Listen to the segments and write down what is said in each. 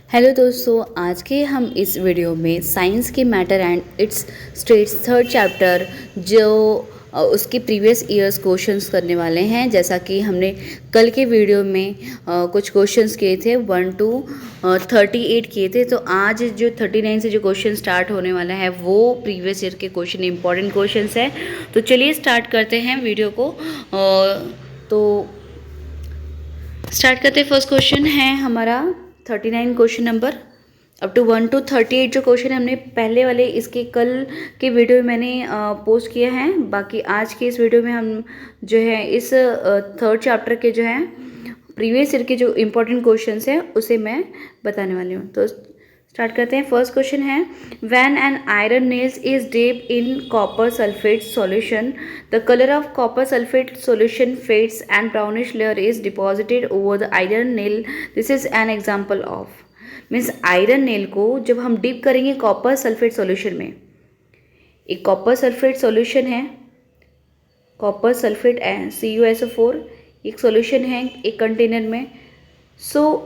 Hello दोस्तों, आज के हम इस वीडियो में साइंस के matter and it's states third chapter जो उसके प्रीवियस ईयर्स क्वेश्चंस करने वाले हैं। जैसा कि हमने कल के वीडियो में कुछ क्वेश्चंस किए थे 1 to 38 किए थे, तो आज जो 39 से जो क्वेश्चन स्टार्ट होने वाला है वो प्रीवियस ईयर के क्वेश्चन इंपॉर्टेंट क्वेश्चंस है। तो चलिए स्टार्ट करते हैं वीडियो को। तो स्टार्ट करते हैं। फर्स्ट क्वेश्चन है हमारा 39 question number up to 1 to 38 जो क्वेश्चन हमने पहले वाले इसके कल के वीडियो में मैंने पोस्ट किया है। बाकी आज के इस वीडियो में हम जो है इस थर्ड चैप्टर के जो है प्रीवियस ईयर के जो इम्पोर्टेंट क्वेश्चंस हैं उसे मैं बताने वाली हूँ। तो स्टार्ट करते हैं। फर्स्ट क्वेश्चन है when an iron nails is dipped in copper sulphate solution the colour of copper sulphate solution fades and brownish layer is deposited over the iron nail. This is an example of. Means iron nail को जब हम dip करेंगे copper sulphate solution में, एक copper sulphate solution है, copper sulphate CuSO4 एक solution है एक कंटेनर में।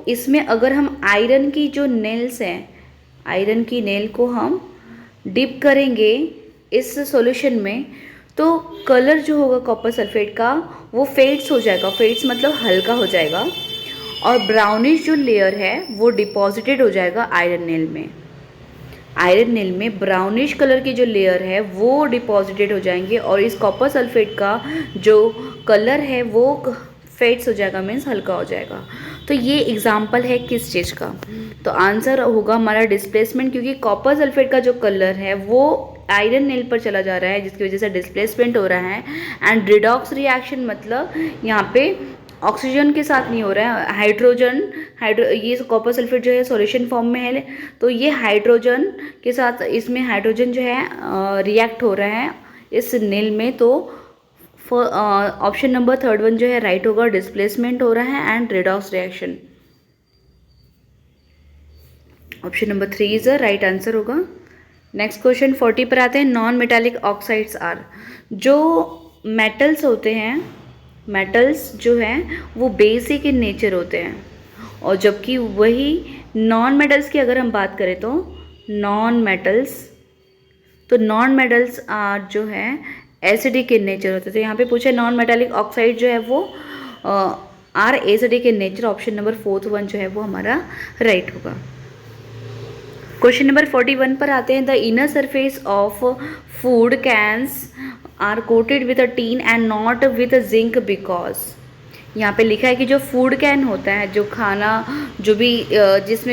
इसमें अगर हम आयरन की जो नेल्स हैं, आयरन की नेल को हम डिप करेंगे इस सॉल्यूशन में, तो कलर जो होगा कॉपर सल्फेट का वो फेड्स हो जाएगा। फेड्स मतलब हल्का हो जाएगा, और ब्राउनिश जो लेयर है वो डिपॉजिटेड हो जाएगा आयरन नेल में। आयरन नेल में ब्राउनिश कलर की जो लेयर है वो डिपॉजिटेड हो जाएंगे, और इस कॉपर सल्फेट का जो कलर है वो फेड्स हो जाएगा, मीन्स हल्का हो जाएगा। तो ये एग्जाम्पल है किस चीज़ का? तो आंसर होगा हमारा डिस्प्लेसमेंट, क्योंकि कॉपर सल्फेट का जो कलर है वो आयरन नेल पर चला जा रहा है जिसकी वजह से डिस्प्लेसमेंट हो रहा है। एंड रिडॉक्स रिएक्शन मतलब यहाँ पे ऑक्सीजन के साथ नहीं हो रहा है, हाइड्रोजन ये कॉपर सल्फेट जो है सॉल्यूशन फॉर्म में है, तो ये हाइड्रोजन के साथ इसमें हाइड्रोजन जो है रिएक्ट हो रहा है इस नेल में। तो ऑप्शन नंबर थर्ड वन जो है राइट होगा, डिस्प्लेसमेंट हो रहा है and redox reaction. Option number 3 is the right answer होगा। नेक्स्ट क्वेश्चन 40 पर आते हैं। नॉन मेटालिक ऑक्साइड्स आर, जो मेटल्स होते हैं, मेटल्स जो हैं वो बेसिक इन नेचर होते हैं, और जबकि वही नॉन मेटल्स की अगर हम बात करें तो नॉन मेटल्स आर जो है एसिडिक इन नेचर होते हैं। तो यहाँ पे पूछे नॉन मेटालिक ऑक्साइड जो है वो are acidic in nature. Option number 4th one जो है वो हमारा राइट होगा। क्वेश्चन नंबर 41 पर आते हैं। The inner surface of food cans are coated with a tin and not with zinc because. यहाँ पे लिखा है कि जो फूड कैन होता है, जो खाना जो भी जिस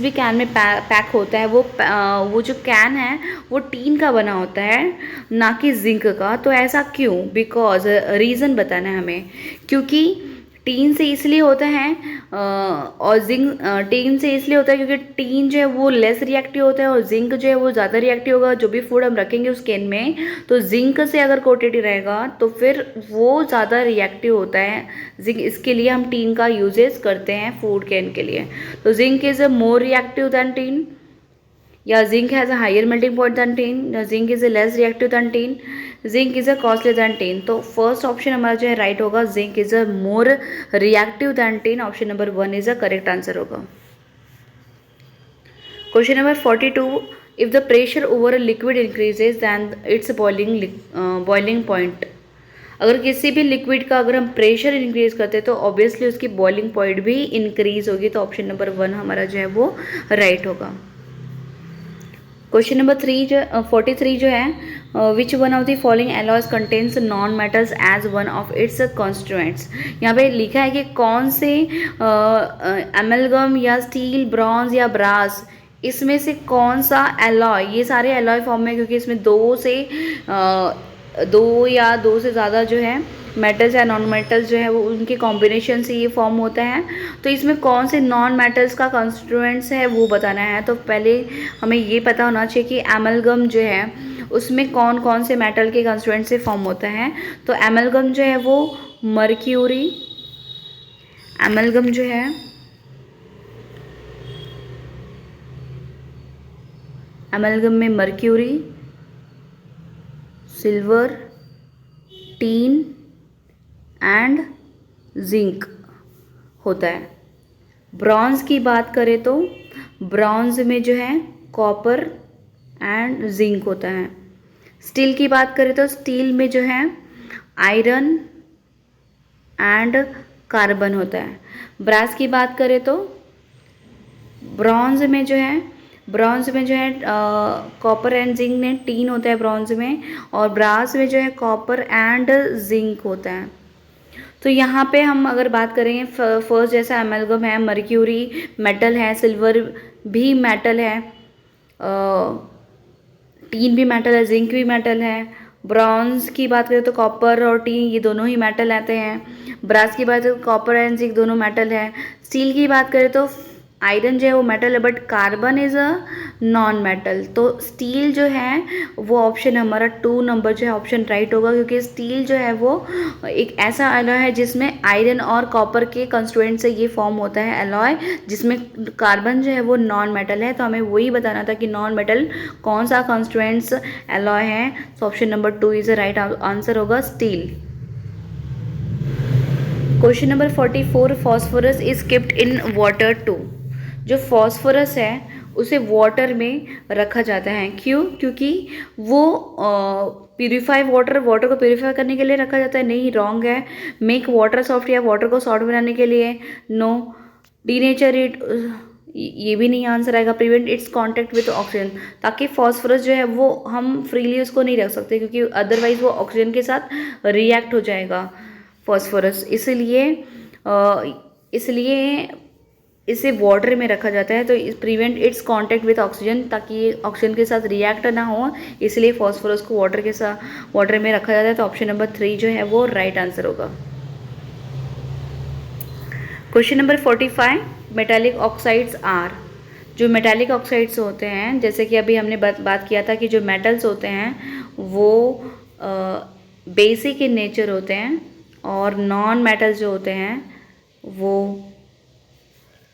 भी कैन में पैक होता है वो जो कैन है वो टीन का बना होता है, ना कि जिंक का। तो ऐसा क्यों? बिकॉज रीज़न बताना है हमें। क्योंकि टीन से इसलिए होता है और जिंक टीन से इसलिए होता है क्योंकि टीन जो है वो लेस रिएक्टिव होता है और जिंक जो है वो ज़्यादा रिएक्टिव होगा। जो भी फूड हम रखेंगे उस कैन में, तो जिंक से अगर कोटेड रहेगा तो फिर वो ज़्यादा रिएक्टिव होता है जिंक। इसके लिए हम टीन का यूजेस करते हैं फूड कैन के लिए। तो zinc is a more reactive than tin, या zinc has a higher melting point than tin, या zinc is a less reactive than tin, zinc is a costly than tin. तो first option हमारा जो है right होगा, zinc is a more reactive than tin. Option number 1 is a correct answer होगा। Question number 42, if the pressure over a liquid increases than its boiling point. अगर किसी भी liquid का अगर हम प्रेशर इंक्रीज करते हैं तो ऑब्वियसली उसकी बॉइलिंग पॉइंट भी इंक्रीज होगी। तो ऑप्शन नंबर 1 हमारा जो है वो राइट होगा। क्वेश्चन नंबर 43 जो है which one of the following alloys contains non metals as one of its constituents. यहाँ पे लिखा है कि कौन से एमलगम या स्टील, ब्रॉन्ज या ब्रास, इसमें से कौन सा एलॉय, ये सारे एलॉय फॉर्म में, क्योंकि इसमें दो या दो से ज़्यादा जो है मेटल्स या नॉन मेटल्स जो है वो उनके कॉम्बिनेशन से ये फॉर्म होता है। तो इसमें कौन से नॉन मेटल्स का कॉन्स्टिट्यूएंट्स है वो बताना है। तो पहले हमें ये पता होना चाहिए कि एमलगम जो है उसमें कौन कौन से मेटल के कॉन्स्टिट्यूएंट से फॉर्म होता है। तो एमलगम जो है वो मर्क्यूरी, एमलगम जो है एमलगम में mercury, silver, tin and zinc होता है। ब्रॉन्ज की बात करें तो ब्रॉन्ज में जो है कॉपर एंड जिंक होता है। स्टील की बात करें तो स्टील में जो है आयरन एंड कार्बन होता है। ब्रास की बात करें तो ब्रॉन्ज में जो है कॉपर एंड जिंक ने टीन होता है ब्रॉन्ज में, और ब्रास में जो है कॉपर एंड जिंक होता है। तो यहाँ पे हम अगर बात करें फर्स्ट जैसा एमलगम है, मर्क्यूरी मेटल है, सिल्वर भी मेटल है, टीन भी मेटल है, जिंक भी मेटल है। ब्रॉन्ज की बात करें तो कॉपर और टीन ये दोनों ही मेटल आते हैं। ब्रास की बात करें तो कॉपर एंड जिंक दोनों मेटल है। स्टील की बात करें तो आयरन जो है वो मेटल है, but carbon is a non metal. तो स्टील जो है वो ऑप्शन हमारा 2 नंबर जो है ऑप्शन राइट होगा, क्योंकि स्टील जो है वो एक ऐसा अलॉय है जिसमें आयरन और कॉपर के कंस्टिट्यूएंट से ये फॉर्म होता है अलॉय, जिसमें कार्बन जो है वो नॉन मेटल है। तो हमें वही बताना था कि नॉन मेटल कौन सा कंस्टिट्यूएंट्स अलॉय है। तो option number 2 is the right answer होगा steel. Question number 44, phosphorus is kept in water to. जो फॉस्फोरस है उसे वाटर में रखा जाता है, क्यों? क्योंकि वो प्यूरिफाई वाटर को प्यूरिफाई करने के लिए रखा जाता है। नहीं, रॉन्ग है। मेक वाटर सॉफ्ट या वाटर को सॉफ्ट बनाने के लिए, नो। डीनेचर इट, ये भी नहीं आंसर आएगा। Prevent it's contact with oxygen, ताकि फॉस्फोरस जो है वो हम फ्रीली उसको नहीं रख सकते, क्योंकि अदरवाइज वो ऑक्सीजन के साथ रिएक्ट हो जाएगा फॉस्फोरस। इसलिए इसे वाटर में रखा जाता है। तो prevent it's contact with oxygen, ताकि ये ऑक्सीजन के साथ रिएक्ट ना हो, इसलिए फॉस्फोरस को वाटर में रखा जाता है। तो ऑप्शन नंबर 3 जो है वो राइट आंसर होगा। Question number 45, metallic oxides are. जो मेटालिक ऑक्साइड्स होते हैं, जैसे कि अभी हमने बात किया था कि जो मेटल्स होते हैं वो बेसिक इन नेचर होते हैं, और नॉन मेटल्स जो होते हैं वो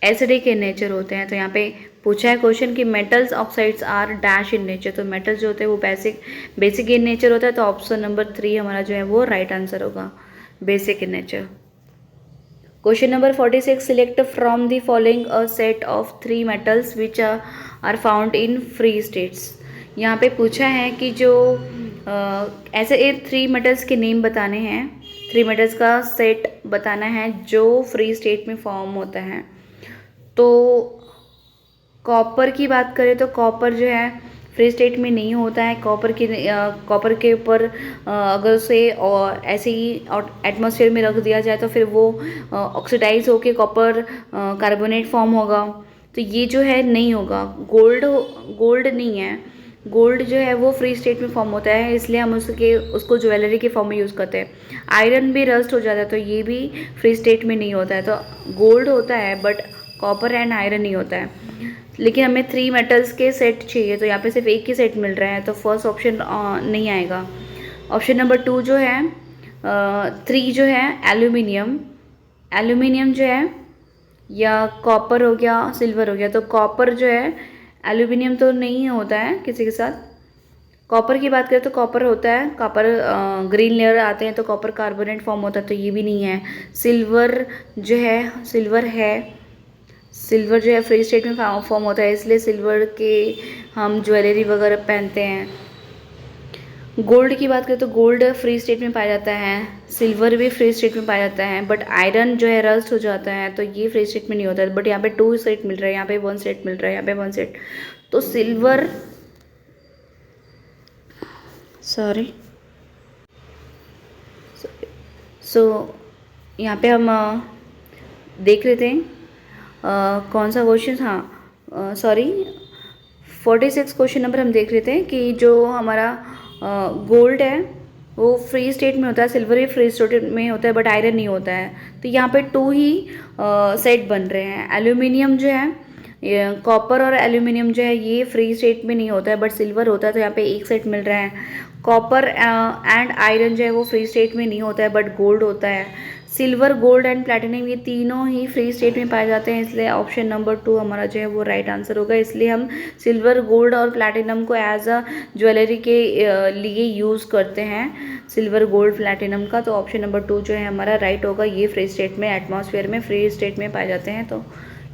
एसिडिक इन नेचर होते हैं। तो यहाँ पे पूछा है क्वेश्चन कि metals oxides are dash in nature. तो मेटल्स जो होते हैं वो बेसिक इन नेचर होता है। तो ऑप्शन नंबर 3 हमारा जो है वो राइट आंसर होगा, basic in nature. Question number 46, select from the following a set of 3 metals which are found in free states. यहाँ पे पूछा है कि जो ऐसे 3 मेटल्स के नेम बताने हैं, 3 मेटल्स का सेट बताना है जो फ्री स्टेट में फॉर्म होता है। तो कॉपर की बात करें तो कॉपर जो है फ्री स्टेट में नहीं होता है। कॉपर के ऊपर अगर उसे ऐसे ही एटमॉस्फेयर में रख दिया जाए तो फिर वो ऑक्सीडाइज होके कॉपर कार्बोनेट फॉर्म होगा। तो ये जो है नहीं होगा। गोल्ड नहीं है। गोल्ड जो है वो फ्री स्टेट में फॉर्म होता है, इसलिए हम उसको ज्वेलरी के फॉर्म में यूज़ करते हैं। आयरन भी रस्ट हो जाता है, तो ये भी फ्री स्टेट में नहीं होता है। तो गोल्ड होता है बट कॉपर एंड आयरन नहीं होता है। लेकिन हमें 3 मेटल्स के सेट चाहिए, तो यहाँ पे सिर्फ एक ही सेट मिल रहा है, तो फर्स्ट ऑप्शन नहीं आएगा। ऑप्शन नंबर 2 जो है 3 जो है एल्यूमिनियम जो है, या कॉपर हो गया, सिल्वर हो गया। तो कॉपर जो है, एल्यूमिनियम तो नहीं होता है किसी के साथ। कॉपर की बात करें तो कॉपर होता है, कॉपर ग्रीन लेयर आते हैं तो कॉपर कार्बोनेट फॉर्म होता है, तो ये भी नहीं है। सिल्वर जो है फ्री स्टेट में फॉर्म होता है, इसलिए सिल्वर के हम ज्वेलरी वगैरह पहनते हैं। गोल्ड की बात करें तो गोल्ड फ्री स्टेट में पाया जाता है, सिल्वर भी फ्री स्टेट में पाया जाता है, बट आयरन जो है रस्ट हो जाता है, तो ये फ्री स्टेट में नहीं होता है। बट यहाँ पे 2 सेट मिल रहा है, यहाँ पे 1 सेट मिल रहा है, यहाँ पे 1 सेट। तो सिल्वर यहाँ पे हम देख लेते हैं कौन सा क्वेश्चन। 46 क्वेश्चन नंबर हम देख लेते हैं कि जो हमारा गोल्ड है वो फ्री स्टेट में होता है, सिल्वर भी फ्री स्टेट में होता है, बट आयरन नहीं होता है। तो यहाँ पे 2 ही सेट बन रहे हैं। एल्यूमिनियम जो है, कॉपर और एल्यूमिनियम जो है ये फ्री स्टेट में नहीं होता है, बट सिल्वर होता है, तो यहाँ पे 1 सेट मिल रहा है। कॉपर एंड आयरन जो है वो फ्री स्टेट में नहीं होता है, बट गोल्ड होता है। सिल्वर, गोल्ड एंड प्लैटिनम ये तीनों ही फ्री स्टेट में पाए जाते हैं, इसलिए ऑप्शन नंबर 2 हमारा जो है वो राइट आंसर होगा। इसलिए हम सिल्वर, गोल्ड और प्लैटिनम को एज अ ज्वेलरी के लिए यूज़ करते हैं, सिल्वर, गोल्ड, प्लैटिनम का। तो ऑप्शन नंबर 2 जो है हमारा राइट होगा। ये फ्री स्टेट में, एटमॉस्फेयर में फ्री स्टेट में पाए जाते हैं, तो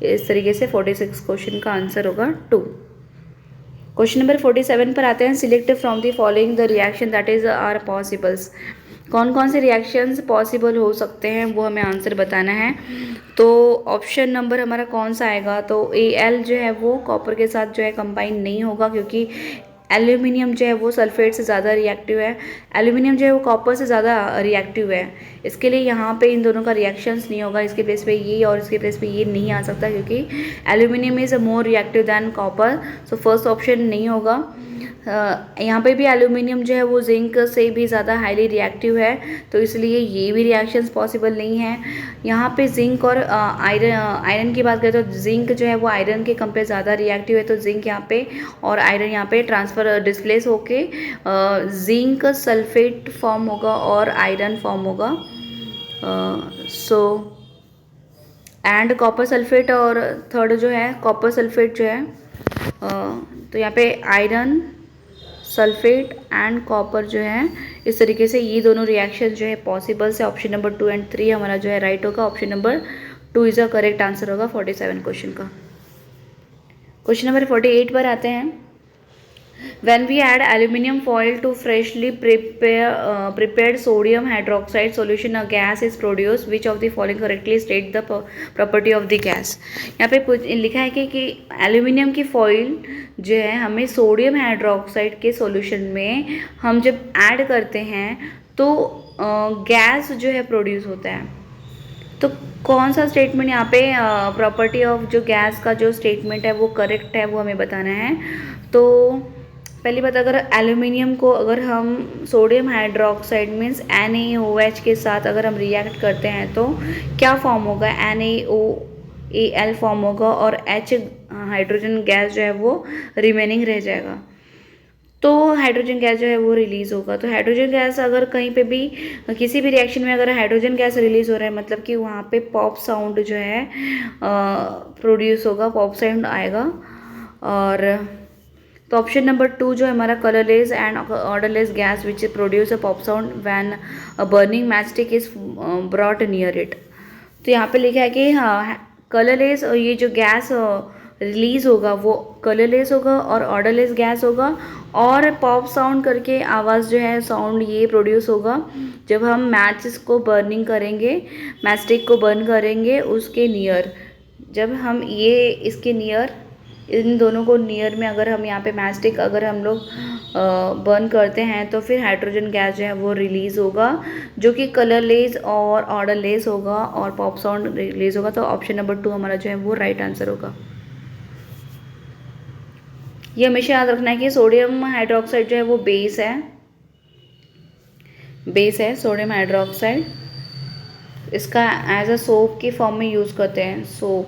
इस तरीके से 46 क्वेश्चन का आंसर होगा 2। क्वेश्चन नंबर 47 पर आते हैं। Select from the following the reaction that is are possibles. कौन कौन से रिएक्शंस पॉसिबल हो सकते हैं वो हमें आंसर बताना है। तो ऑप्शन नंबर हमारा कौन सा आएगा, तो Al जो है वो कॉपर के साथ जो है कंबाइन नहीं होगा, क्योंकि एल्यूमिनियम जो है वो सल्फेट से ज़्यादा रिएक्टिव है, एल्यूमिनियम जो है वो कॉपर से ज़्यादा रिएक्टिव है। इसके लिए यहाँ पे इन दोनों का रिएक्शंस नहीं होगा, इसके प्लेस पे ये और इसके प्लेस पे ये नहीं आ सकता, क्योंकि aluminium is more reactive than copper. So first option नहीं होगा। यहाँ पे भी एल्यूमिनियम जो है वो जिंक से भी ज़्यादा हाईली रिएक्टिव है, तो इसलिए ये भी रिएक्शंस पॉसिबल नहीं है। यहाँ पे जिंक और आयरन की बात करें तो जिंक जो है वो आयरन के कंपेयर ज़्यादा रिएक्टिव है, तो जिंक यहाँ पे और आयरन यहाँ पे ट्रांसफर डिस्प्लेस होके जिंक सल्फेट फॉर्म होगा और आयरन फॉर्म होगा। सो एंड कॉपर सल्फेट, और थर्ड जो है कॉपर सल्फेट जो है, तो यहाँ पे आयरन सल्फेट एंड कॉपर जो है, इस तरीके से ये दोनों रिएक्शन जो है पॉसिबल से ऑप्शन नंबर 2 एंड 3 हमारा जो है राइट होगा। Option number 2 is a correct answer होगा 47 क्वेश्चन का। क्वेश्चन नंबर 48 पर आते हैं। When we add aluminium foil to freshly prepared sodium hydroxide solution, a gas is produced. Which of the following correctly state the property of the gas? यहाँ पे लिखा है कि एल्यूमिनियम की फॉइल जो है हमें सोडियम हाइड्रोक्साइड के सॉल्यूशन में हम जब ऐड करते हैं तो गैस जो है प्रोड्यूस होता है। तो कौन सा स्टेटमेंट यहाँ पे प्रॉपर्टी ऑफ जो गैस का जो स्टेटमेंट है वो करेक्ट है वो हमें बताना है। तो पहली बात, अगर एल्यूमिनियम को अगर हम सोडियम हाइड्रोक्साइड मीन्स NaOH के साथ अगर हम रिएक्ट करते हैं तो क्या फॉर्म होगा, NaOAl फॉर्म होगा और H हाइड्रोजन गैस जो है वो रिमेनिंग रह जाएगा, तो हाइड्रोजन गैस जो है वो रिलीज़ होगा। तो हाइड्रोजन गैस अगर कहीं पे भी किसी भी रिएक्शन में अगर हाइड्रोजन गैस रिलीज़ हो रहा है, मतलब कि वहाँ पे पॉप साउंड जो है प्रोड्यूस होगा, पॉप साउंड आएगा। और तो ऑप्शन नंबर 2 जो हमारा colourless and odourless gas which produce a pop sound when a burning matchstick is brought near it. तो यहाँ पे लिखा है कि हाँ कलरलेस, ये जो गैस रिलीज़ होगा वो कलरलेस होगा और ऑर्डरलेस गैस होगा, और पॉप साउंड करके आवाज़ जो है साउंड ये प्रोड्यूस होगा जब हम मैचेस को बर्निंग करेंगे, मैचस्टिक को बर्न करेंगे उसके नियर। जब हम ये इसके नियर, इन दोनों को नियर में अगर हम यहाँ पे मैचस्टिक अगर हम लोग बर्न करते हैं तो फिर हाइड्रोजन गैस जो है वो रिलीज़ होगा, जो कि कलरलेस और ऑर्डरलेस होगा और पॉप साउंड रिलीज़ होगा। तो ऑप्शन नंबर 2 हमारा जो है वो राइट आंसर होगा। ये हमेशा याद रखना है कि सोडियम हाइड्रोक्साइड जो है वो बेस है सोडियम हाइड्रोक्साइड। इसका एज अ सोप की फॉर्म में यूज़ करते हैं, सोप।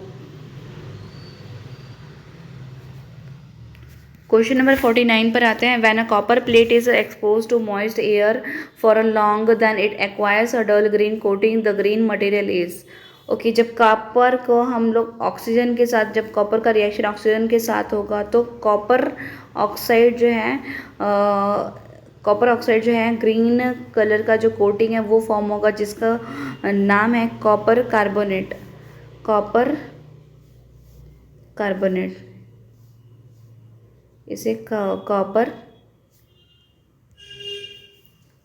क्वेश्चन नंबर 49 पर आते हैं। When a copper plate is expose to moist air for a long then it acquires a dull green coating, the green material is. Okay, जब copper को हम लोग ऑक्सीजन के साथ, जब कॉपर का रिएक्शन ऑक्सीजन के साथ होगा तो कॉपर ऑक्साइड जो है ग्रीन कलर का जो कोटिंग है वो फॉर्म होगा, जिसका नाम है कॉपर कार्बोनेट। इसे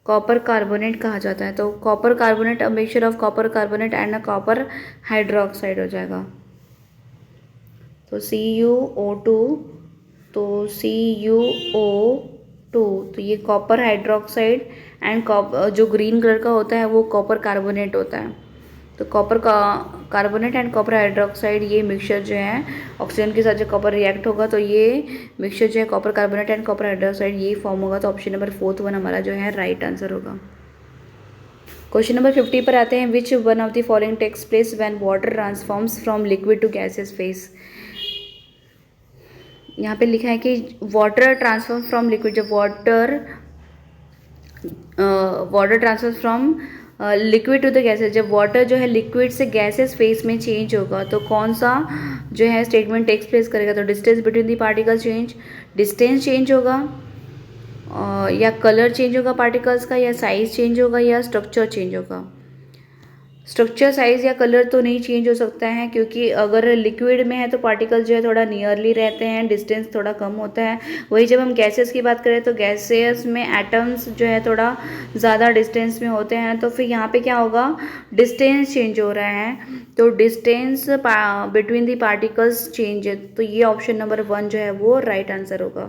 कॉपर कार्बोनेट कहा जाता है। तो copper carbonate a mixture of copper carbonate and a copper hydroxide हो जाएगा। तो CuO2, तो ये कॉपर हाइड्रोक्साइड एंड जो ग्रीन कलर का होता है वो कॉपर कार्बोनेट होता है। तो कॉपर का कार्बोनेट एंड कॉपर हाइड्रोक्साइड ये मिक्सचर जो है ऑक्सीजन के साथ जो कॉपर रिएक्ट होगा तो ये मिक्सचर जो है copper carbonate and copper hydroxide ये फॉर्म होगा। तो ऑप्शन नंबर 4 हमारा जो है राइट आंसर होगा। क्वेश्चन नंबर 50 पर आते हैं। Which one of the following takes place when water transforms from liquid to gases phase. यहाँ पे लिखा है कि वाटर ट्रांसफॉर्म फ्रॉम लिक्विड, जब water transfer from liquid to the gases, जब वाटर जो है लिक्विड से गैसेस फेज में चेंज होगा तो कौन सा जो है स्टेटमेंट टेक्स प्लेस करेगा। तो distance between the particle change, distance change होगा, या कलर चेंज होगा पार्टिकल्स का, या साइज चेंज होगा, या स्ट्रक्चर चेंज होगा। स्ट्रक्चर साइज या कलर तो नहीं चेंज हो सकता है, क्योंकि अगर लिक्विड में है तो पार्टिकल जो है थोड़ा नियरली रहते हैं, डिस्टेंस थोड़ा कम होता है। वही जब हम गैसेस की बात करें तो गैसेस में एटम्स जो है थोड़ा ज़्यादा डिस्टेंस में होते हैं, तो फिर यहाँ पे क्या होगा, डिस्टेंस चेंज हो रहा है, तो distance between the particles change है, तो ये ऑप्शन नंबर 1 जो है वो राइट आंसर होगा।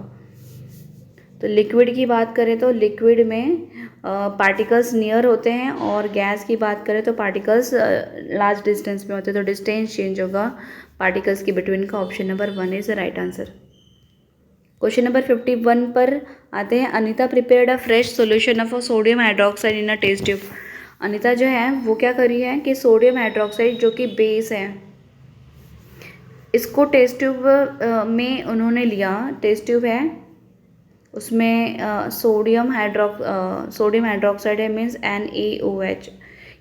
तो लिक्विड की बात करें तो लिक्विड में पार्टिकल्स नियर होते हैं, और गैस की बात करें तो पार्टिकल्स लार्ज डिस्टेंस में होते हैं, तो डिस्टेंस चेंज होगा पार्टिकल्स के बिटवीन का। Option number 1 is the right answer. Question number 51 पर आते हैं। Anita prepared a fresh solution of sodium hydroxide in a test tube. Anita जो है वो क्या करी है कि सोडियम हाइड्रोक्साइड जो कि बेस है, इसको टेस्ट ट्यूब में उन्होंने लिया। टेस्ट ट्यूब है, उसमें सोडियम हाइड्रोक्साइड है, मीन्स NaOH,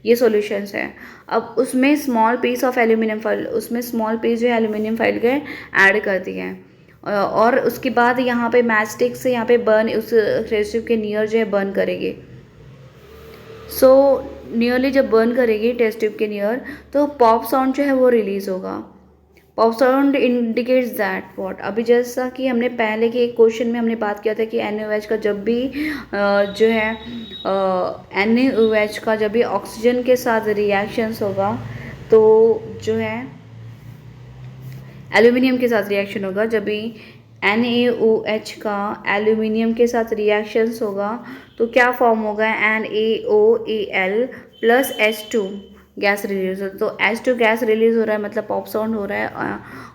ये सॉल्यूशंस है। अब उसमें small piece of aluminium foil, उसमें स्मॉल पीस जो है एल्यूमिनियम फॉइल के ऐड कर दिए हैं, और उसके बाद यहाँ पे मैच स्टिक से यहाँ पे बर्न, उस रेसिप के नियर जो है बर्न करेगी। सो नियरली जब बर्न करेगी टेस्ट ट्यूब के नियर, तो पॉप साउंड जो है वो रिलीज होगा। Pop sound indicates that what, अभी जैसा कि हमने पहले के एक क्वेश्चन में हमने बात किया था कि NaOH का जब भी जो है NaOH का जब भी ऑक्सीजन के साथ रिएक्शंस होगा, तो जो है एल्यूमिनियम के साथ रिएक्शन होगा, जब भी NaOH का एल्यूमिनियम के साथ रिएक्शंस होगा तो क्या फॉर्म होगा, NaOAl plus H2 gas release हो। तो H2 गैस रिलीज हो रहा है, मतलब पॉप साउंड हो रहा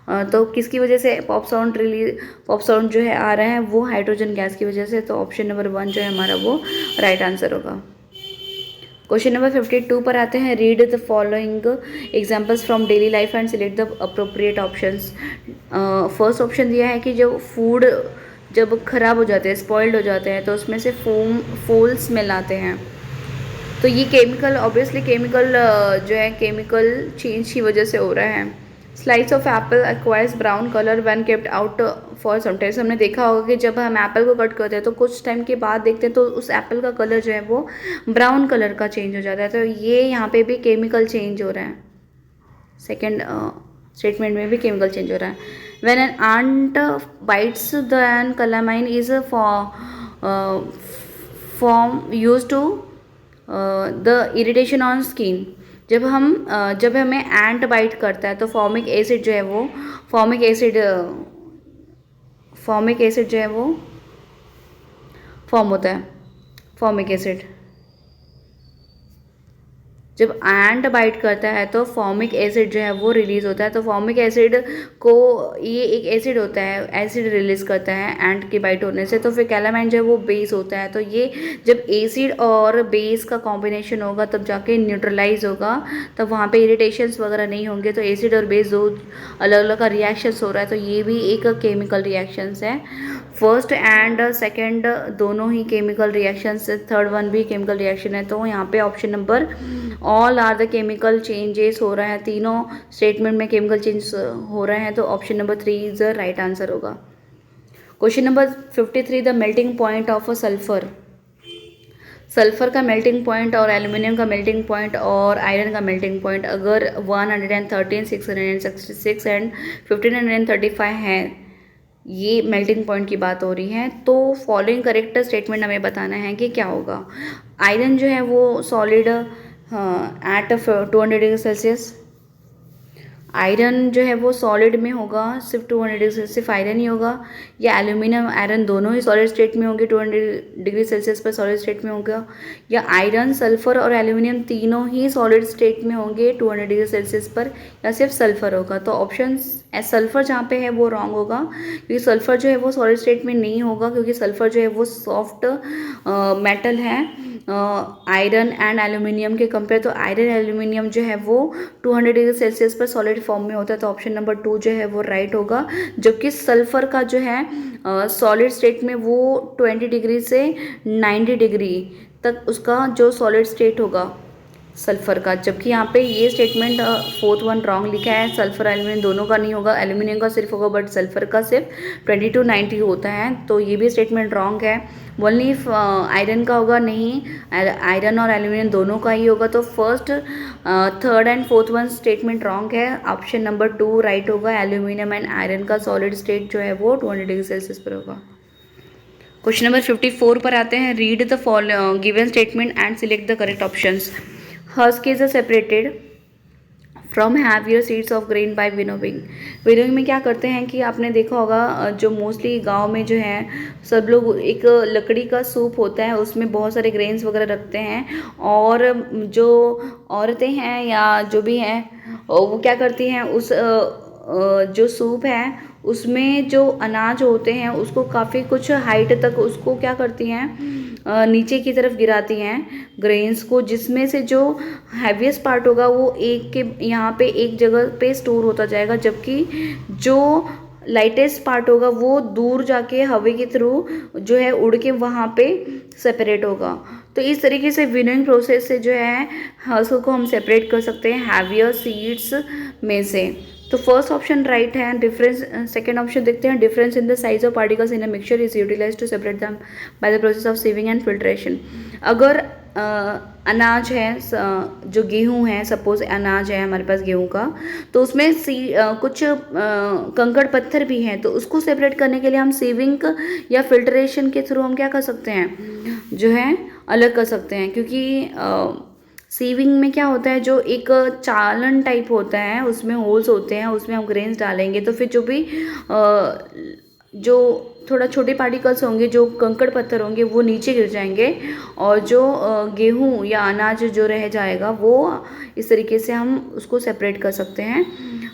है। तो किसकी वजह से पॉप साउंड जो है आ रहा है, वो हाइड्रोजन गैस की वजह से। तो ऑप्शन नंबर 1 जो है हमारा वो राइट आंसर होगा। क्वेश्चन नंबर 52 पर आते हैं। Read the following examples from daily life and select the appropriate options. First option दिया है कि जब फूड जब खराब हो जाते हैं, स्पॉइल्ड हो जाते हैं, तो उसमें से फूल स्मेल आते हैं। तो ये केमिकल, ऑब्वियसली केमिकल जो है केमिकल चेंज की वजह से हो रहा है। Slice of apple acquires brown colour when kept out for some times. हमने देखा होगा कि जब हम एप्पल को कट करते हैं तो कुछ टाइम के बाद देखते हैं तो उस एप्पल का कलर जो है वो ब्राउन कलर का चेंज हो जाता है। तो ये यहाँ पे भी केमिकल चेंज हो रहा है। सेकेंड स्टेटमेंट में भी केमिकल चेंज हो रहा है। When an ant bites the calamine is form use to the irritation on skin. जब हमें एंट बाइट करता है तो फॉर्मिक एसिड जो है वो फॉर्मिक एसिड जो है वो फॉर्म होता है। फॉर्मिक एसिड जब एंट बाइट करता है तो फॉर्मिक एसिड जो है वो रिलीज होता है। तो फॉर्मिक एसिड को, ये एक एसिड होता है, एसिड रिलीज करता है एंट की बाइट होने से। तो फिर कैलामाइन जो है वो बेस होता है। तो ये जब एसिड और बेस का कॉम्बिनेशन होगा तब जाके न्यूट्रलाइज होगा, तब वहाँ पे इरिटेशंस वगैरह नहीं होंगे। तो एसिड और बेस दो अलग अलग का रिएक्शंस हो रहा है, तो ये भी एक केमिकल रिएक्शंस है। फर्स्ट एंड सेकेंड दोनों ही केमिकल रिएक्शंस, थर्ड वन भी केमिकल रिएक्शन है। तो यहाँ पे option number all are the chemical changes हो रहा है, तीनों स्टेटमेंट में केमिकल चेंज हो रहे हैं। तो option number 3 is the right answer होगा। Question number 53, the melting point of a sulphur. Sulphur का मेल्टिंग पॉइंट और एल्यूमिनियम का मेल्टिंग पॉइंट और आयरन का मेल्टिंग पॉइंट अगर 113, 666 एंड 1535 है, ये मेल्टिंग पॉइंट की बात हो रही है, तो फॉलोइंग करेक्ट स्टेटमेंट हमें बताना है कि क्या होगा। आयरन जो है वो solid at 200 degree Celsius, iron जो है वो सॉलिड में होगा सिर्फ 200 डिग्री सेल्सियस, सिर्फ आयरन ही होगा, या एल्यूमिनियम आयरन दोनों ही सॉलिड स्टेट में होंगे 200 डिग्री सेल्सियस पर सॉलिड स्टेट में होगा, या आयरन सल्फर और एल्यूमिनियम तीनों ही सॉलिड स्टेट में होंगे 200 डिग्री सेल्सियस पर, या सिर्फ सल्फर होगा। तो ऑप्शन सल्फर जहाँ पे है वो रॉन्ग होगा, क्योंकि सल्फर जो है वो सॉलिड स्टेट में नहीं होगा, क्योंकि सल्फर जो है वो सॉफ्ट मेटल है आयरन एंड एल्यूमिनियम के कंपेयर। तो आयरन एल्यूमिनियम जो है वो 200 डिग्री सेल्सियस पर सॉलिड फॉर्म में होता है। तो ऑप्शन नंबर 2 जो है वो राइट होगा। जबकि सल्फर का जो है सॉलिड स्टेट में वो 20 डिग्री से 90 डिग्री तक उसका जो सॉलिड स्टेट होगा सल्फर का, जबकि यहाँ पे ये स्टेटमेंट फोर्थ वन रॉन्ग लिखा है। सल्फर एल्यूमिनियम दोनों का नहीं होगा, एल्यूमिनियम का सिर्फ होगा, बट सल्फर का सिर्फ 2290 होता है, तो ये भी स्टेटमेंट रॉन्ग है। ओनली आयरन का होगा, नहीं, आयरन और एल्यूमिनियम दोनों का ही होगा। तो first, third and fourth one statement wrong है। ऑप्शन नंबर 2 राइट होगा। एल्यूमिनियम एंड आयरन का सॉलिड स्टेट जो है वो 20 डिग्री सेल्सियस पर होगा। क्वेश्चन नंबर 54 पर आते हैं। Read the given statement and select the correct options. Husk is separated from heavier seeds of grain by winnowing. Winnowing में क्या करते हैं कि आपने देखा होगा, जो मोस्टली गांव में जो है सब लोग एक लकड़ी का सूप होता है, उसमें बहुत सारे ग्रेन्स वगैरह रखते हैं, और जो औरतें हैं या जो भी हैं वो क्या करती हैं, उस जो सूप है उसमें जो अनाज होते हैं उसको काफ़ी कुछ हाइट तक उसको क्या करती हैं, नीचे की तरफ गिराती हैं ग्रेन्स को, जिसमें से जो हैवीएस्ट पार्ट होगा वो एक के यहाँ पे एक जगह पे स्टोर होता जाएगा, जबकि जो लाइटेस्ट पार्ट होगा वो दूर जाके हवा के थ्रू जो है उड़ के वहाँ पे सेपरेट होगा। तो इस तरीके से विनोइंग प्रोसेस से जो है हस्क को हम सेपरेट कर सकते हैं हैवियर सीड्स में से। तो फर्स्ट ऑप्शन राइट है। डिफरेंस, सेकेंड ऑप्शन देखते हैं। Difference in the size of particles in a mixture is utilise to separate them by the process of sieving and filtration. अगर अनाज है, जो गेहूं है, सपोज अनाज है हमारे पास गेहूं का, तो उसमें कुछ कंकड़ पत्थर भी हैं, तो उसको सेपरेट करने के लिए हम सीविंग या फिल्ट्रेशन के थ्रू हम क्या कर सकते हैं, जो है अलग कर सकते हैं। क्योंकि सीविंग में क्या होता है, जो एक चालन टाइप होता है उसमें होल्स होते हैं, उसमें हम ग्रेन्स डालेंगे, तो फिर जो भी जो थोड़ा छोटे पार्टिकल्स होंगे, जो कंकड़ पत्थर होंगे, वो नीचे गिर जाएंगे, और जो गेहूं या अनाज जो रह जाएगा वो इस तरीके से हम उसको सेपरेट कर सकते हैं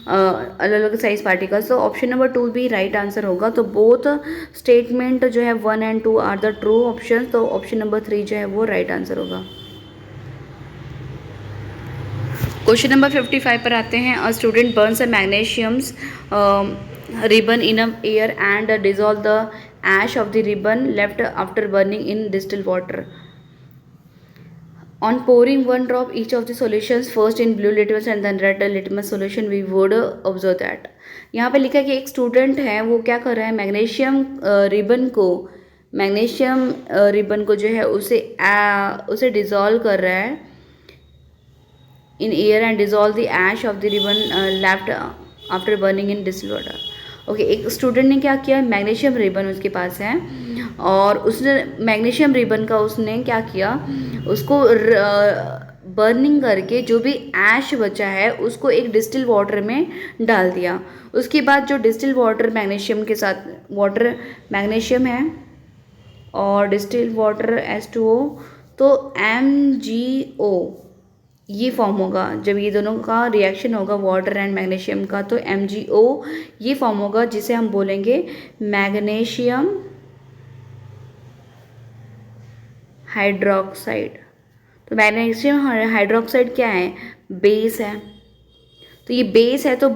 अलग अलग साइज पार्टिकल्स। तो ऑप्शन नंबर 2 भी राइट आंसर होगा। तो बोथ स्टेटमेंट जो है 1 and 2 are the true option. तो ऑप्शन नंबर 3 जो है वो राइट आंसर होगा। क्वेश्चन नंबर 55 पर आते हैं। A student burns a magnesiums ribbon in a air and dissolve the ash of the ribbon left after burning in distilled water. On pouring one drop each of the solutions, first in blue litmus and then red litmus solution, we would observe that. यहाँ पे लिखा है कि एक student है, वो क्या कर रहा है, मैग्नीशियम रिबन को जो है उसे डिज़ोल्व कर रहा है in air and dissolve the ash of the ribbon left after burning in distilled water. Okay, एक स्टूडेंट ने क्या किया, मैग्नीशियम रिबन उसके पास है, और उसने मैग्नीशियम रिबन का उसने क्या किया, उसको बर्निंग करके जो भी ऐश बचा है उसको एक डिस्टिल वाटर में डाल दिया। उसके बाद जो डिस्टिल वाटर मैग्नीशियम के साथ, वाटर मैग्नीशियम है और डिस्टिल वाटर H2O, तो MgO ये फॉर्म होगा। जब ये दोनों का रिएक्शन होगा वाटर एंड मैग्नीशियम का, तो MgO ये फॉर्म होगा, जिसे हम बोलेंगे मैग्नीशियम हाइड्रोक्साइड। तो मैग्नीशियम हाइड्रोक्साइड क्या है, बेस है। तो ये बेस है, तो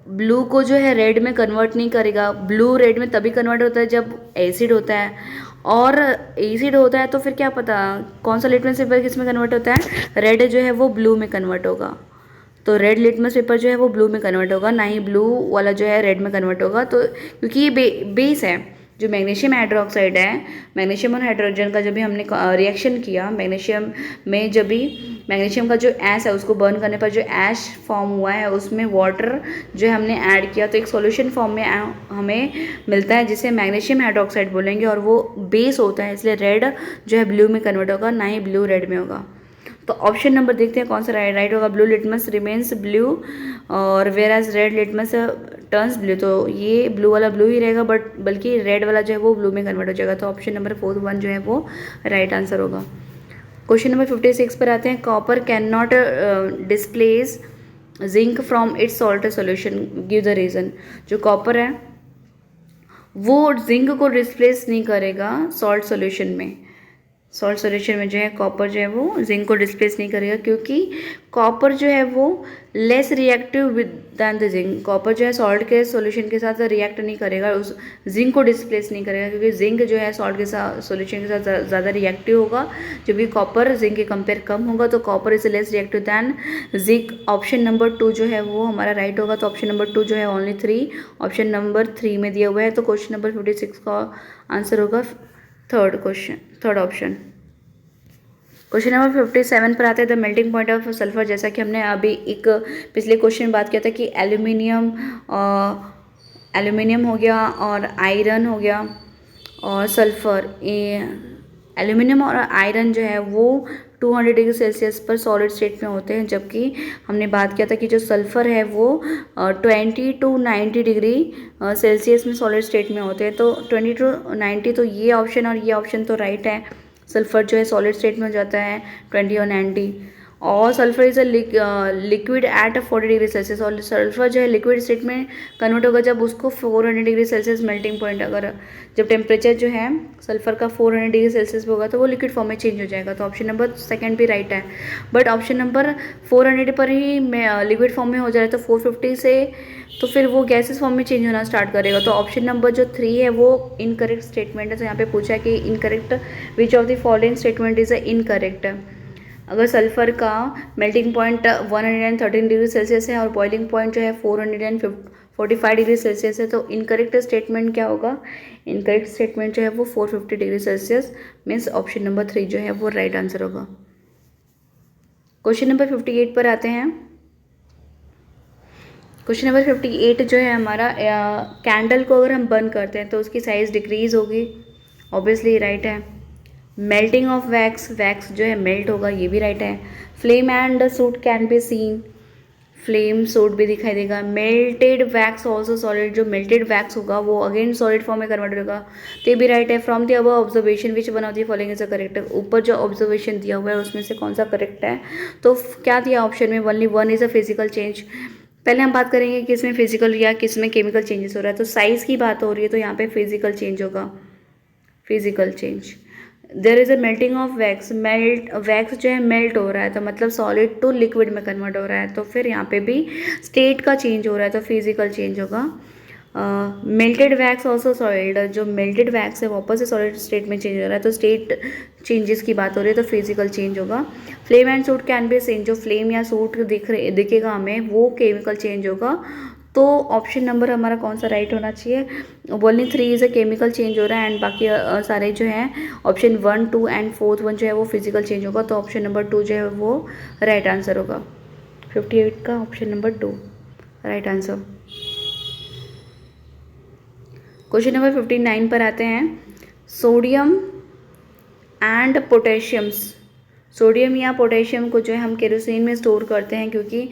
ब्लू को जो है रेड में कन्वर्ट नहीं करेगा। ब्लू रेड में तभी कन्वर्ट होता है जब एसिड होता है, और एसिड होता है तो फिर क्या पता कौन सा लिटमस पेपर किस में कन्वर्ट होता है, रेड जो है वो ब्लू में कन्वर्ट होगा। तो रेड लिटमस पेपर जो है वो ब्लू में कन्वर्ट होगा, ना ही ब्लू वाला जो है रेड में कन्वर्ट होगा। तो क्योंकि ये बेस है, जो मैग्नीशियम हाइड्रोक्साइड है, मैग्नीशियम और हाइड्रोजन का जब भी हमने रिएक्शन किया, मैग्नीशियम में जब भी मैग्नीशियम का जो ऐश है उसको बर्न करने पर जो ऐश फॉर्म हुआ है उसमें वाटर जो है हमने ऐड किया, तो एक सॉल्यूशन फॉर्म में हमें मिलता है, जिसे मैग्नीशियम हाइड्रोक्साइड बोलेंगे, और वो बेस होता है, इसलिए रेड जो है ब्लू में कन्वर्ट होगा, ना ही ब्लू रेड में होगा। तो ऑप्शन नंबर देखते हैं कौन सा राइट होगा। ब्लू लिटमस रिमेन्स ब्लू और whereas red litmus turns blue. तो ये ब्लू वाला ब्लू ही रहेगा, बल्कि रेड वाला जो है वो ब्लू में कन्वर्ट हो जाएगा। तो ऑप्शन नंबर 4 जो है वो राइट आंसर होगा। क्वेश्चन नंबर 56 पर आते हैं। Copper can not displace zinc from its salt solution, give the reason. जो कॉपर है वो जिंक को डिस्प्लेस नहीं करेगा सॉल्ट सोल्यूशन में, सॉल्ट सॉल्यूशन में जो है कॉपर जो है वो जिंक को डिस्प्लेस नहीं करेगा, क्योंकि कॉपर जो है वो less reactive with than the zinc. Copper जो है सॉल्ट के सॉल्यूशन के साथ रिएक्ट नहीं करेगा, उस जिंक को डिस्प्लेस नहीं करेगा, क्योंकि जिंक जो है सॉल्ट के साथ सॉल्यूशन के साथ ज़्यादा रिएक्टिव होगा, जबकि कॉपर जिंक के कंपेयर कम होगा। तो copper is less reactive than zinc. Option number 2 जो है वो हमारा राइट होगा। तो ऑप्शन नंबर 2 जो है ओनली 3 ऑप्शन नंबर 3 में दिया हुआ है। तो क्वेश्चन नंबर 56 का आंसर होगा थर्ड ऑप्शन। क्वेश्चन नंबर 57 पर आते हैं the melting point of sulphur. जैसा कि हमने अभी एक पिछले क्वेश्चन में बात किया था कि एल्यूमिनियम हो गया और आयरन हो गया और सल्फर, एल्यूमिनियम और आयरन जो है वो 200 डिग्री सेल्सियस पर सॉलिड स्टेट में होते हैं, जबकि हमने बात किया था कि जो सल्फर है वो 20 to 90 डिग्री सेल्सियस में सॉलिड स्टेट में होते हैं। तो 20 to 90, तो ये ऑप्शन और ये ऑप्शन तो राइट है। सल्फर जो है सॉलिड स्टेट में हो जाता है 20 और 90, और sulphur is a liquid at 40 degree Celsius. और सल्फर जो है लिक्विड स्टेट में कन्वर्ट होगा जब उसको 400 डिग्री सेल्सियस मेल्टिंग पॉइंट, अगर जब टेम्परेचर जो है सल्फर का 400 डिग्री सेल्सियस पे होगा तो वो लिक्विड फॉर्म में चेंज हो जाएगा। तो ऑप्शन नंबर सेकंड भी राइट है, बट ऑप्शन नंबर 400 पर ही लिक्विड फॉर्म में हो जा रहा है, तो 450 से तो फिर वो गैसेस फॉर्म में चेंज होना स्टार्ट करेगा। तो ऑप्शन नंबर जो 3 है वो इनकरेक्ट स्टेटमेंट है। तो यहाँ पे पूछा है कि incorrect which of the following statement is incorrect. अगर सल्फर का मेल्टिंग पॉइंट 113 डिग्री सेल्सियस है और बॉइलिंग पॉइंट जो है 445 डिग्री सेल्सियस है, तो इनकरेक्ट स्टेटमेंट क्या होगा? इनकरेक्ट स्टेटमेंट जो है वो 450 degree Celsius, means option number 3 जो है वो राइट आंसर होगा। क्वेश्चन नंबर 58 पर आते हैं। क्वेश्चन नंबर 58 जो है हमारा, कैंडल को अगर हम बर्न करते हैं तो उसकी साइज़ डिक्रीज होगी, ऑब्वियसली राइट है। मेल्टिंग ऑफ वैक्स, वैक्स जो है मेल्ट होगा, ये भी राइट है। Flame and suit can be seen, flame suit भी दिखाई देगा। मेल्टेड वैक्स ऑल्सो सॉलिड, जो मेल्टेड वैक्स होगा वो अगेन सॉलिड फॉर्म में कन्वर्ट होगा, तो ये भी राइट है। From the above observation which one of the following is a correct. ऊपर जो ऑब्जर्वेशन दिया हुआ है उसमें से कौन सा करेक्ट है? तो क्या दिया ऑप्शन में? Only one is a physical change. पहले हम बात करेंगे कि इसमें फिजिकल या किस में केमिकल चेंजेस हो रहा है। तो साइज़ की बात हो रही है तो यहाँ पे फिजिकल चेंज होगा, physical change. There is a melting of wax, wax जो है मेल्ट हो रहा है, तो मतलब सॉलिड टू लिक्विड में कन्वर्ट हो रहा है, तो फिर यहाँ पे भी स्टेट का चेंज हो रहा है, तो फिजिकल चेंज होगा। मेल्टेड वैक्स ऑल्सो सॉलिड, जो मेल्टेड वैक्स है वापस से सॉलिड स्टेट में चेंज हो रहा है, तो स्टेट चेंजेस की बात हो रही है, तो फिजिकल चेंज होगा। Flame and suit can be seen, जो फ्लेम या सूट दिखेगा हमें वो केमिकल चेंज होगा। तो ऑप्शन नंबर हमारा कौन सा राइट होना चाहिए? Only 3 is a chemical change हो रहा है, एंड बाकी सारे जो हैं ऑप्शन 1, 2 एंड 4th वन जो है वो फिजिकल चेंज होगा, तो ऑप्शन नंबर 2 जो है वो राइट आंसर होगा। 58 का option number 2 right answer. Question number 59 पर आते हैं। सोडियम एंड पोटेशियम्स, सोडियम या पोटेशियम को जो है हम केरोसिन में स्टोर करते हैं, क्योंकि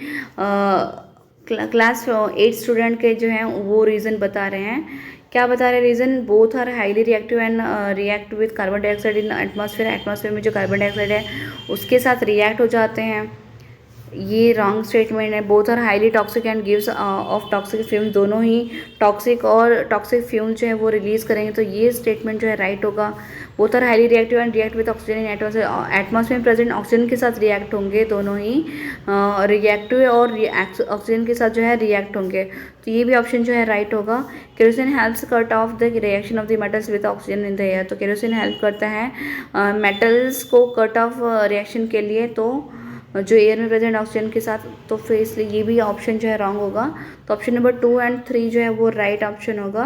क्लास 8 स्टूडेंट के जो हैं वो रीज़न बता रहे हैं। क्या बता रहे हैं reason? Both are highly reactive and react with carbon dioxide in atmosphere. Atmosphere में जो कार्बन डाइऑक्साइड है उसके साथ रिएक्ट हो जाते हैं, ये रॉन्ग स्टेटमेंट है। Both are highly toxic and gives off toxic fume, दोनों ही टॉक्सिक और टॉक्सिक फ्यूम जो है वो रिलीज़ करेंगे, तो ये स्टेटमेंट जो है राइट होगा। Both are highly reactive and react with oxygen in atmosphere, atmosphere में प्रेजेंट ऑक्सीजन के साथ रिएक्ट होंगे, दोनों ही रिएक्टिव और ऑक्सीजन के साथ जो है रिएक्ट होंगे, तो ये भी ऑप्शन जो है राइट होगा। Kerosene helps cut off the reaction of the metals with oxygen in the air, तो केरोसिन हेल्प करता है मेटल्स को कट ऑफ रिएक्शन के लिए, तो जो एयर में प्रेजेंट ऑक्सीजन के साथ, तो फिर इसलिए ये भी ऑप्शन जो है रॉन्ग होगा। तो ऑप्शन नंबर 2 एंड 3 जो है वो राइट ऑप्शन होगा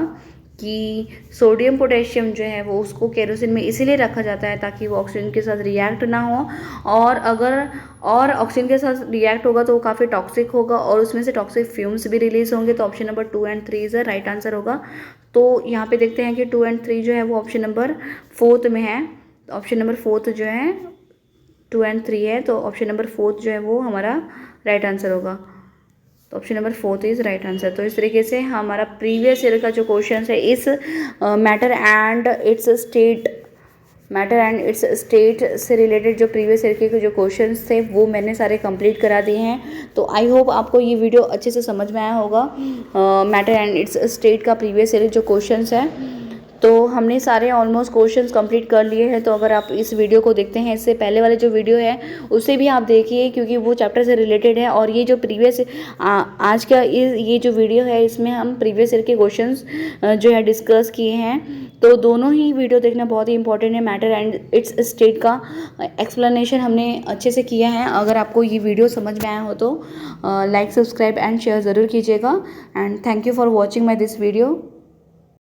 कि सोडियम पोटेशियम जो है वो उसको केरोसिन में इसीलिए रखा जाता है ताकि वो ऑक्सीजन के साथ रिएक्ट ना हो, और अगर और ऑक्सीजन के साथ रिएक्ट होगा तो वो काफ़ी टॉक्सिक होगा और उसमें से टॉक्सिक फ्यूम्स भी रिलीज होंगे, तो option number 2 and 3 is the right answer होगा। तो यहाँ पे देखते हैं कि 2 एंड 3 जो है वो ऑप्शन नंबर 4 में है, ऑप्शन नंबर 4 जो है 2 एंड 3 है, तो ऑप्शन नंबर 4 जो है वो हमारा राइट आंसर होगा। तो option number 4 is right answer. तो इस तरीके से हमारा प्रीवियस ईयर का जो क्वेश्चन है इस मैटर एंड इट्स स्टेट से रिलेटेड जो प्रीवियस ईयर के जो क्वेश्चन थे वो मैंने सारे कंप्लीट करा दिए हैं। तो आई होप आपको ये वीडियो अच्छे से समझ में आया होगा, मैटर एंड इट्स स्टेट का प्रीवियस ईयर जो क्वेश्चन है। तो हमने सारे ऑलमोस्ट क्वेश्चंस कंप्लीट कर लिए हैं। तो अगर आप इस वीडियो को देखते हैं, इससे पहले वाले जो वीडियो है उसे भी आप देखिए, क्योंकि वो चैप्टर से रिलेटेड है। और ये जो प्रीवियस आज का ये जो वीडियो है, इसमें हम प्रीवियस ईयर के क्वेश्चंस जो है डिस्कस किए हैं। तो दोनों ही वीडियो देखना बहुत ही इंपॉर्टेंट है। मैटर एंड इट्स स्टेट का एक्सप्लेनेशन हमने अच्छे से किया है। अगर आपको ये वीडियो समझ में आया हो तो लाइक, सब्सक्राइब एंड शेयर ज़रूर कीजिएगा। And thank you for watching my this video.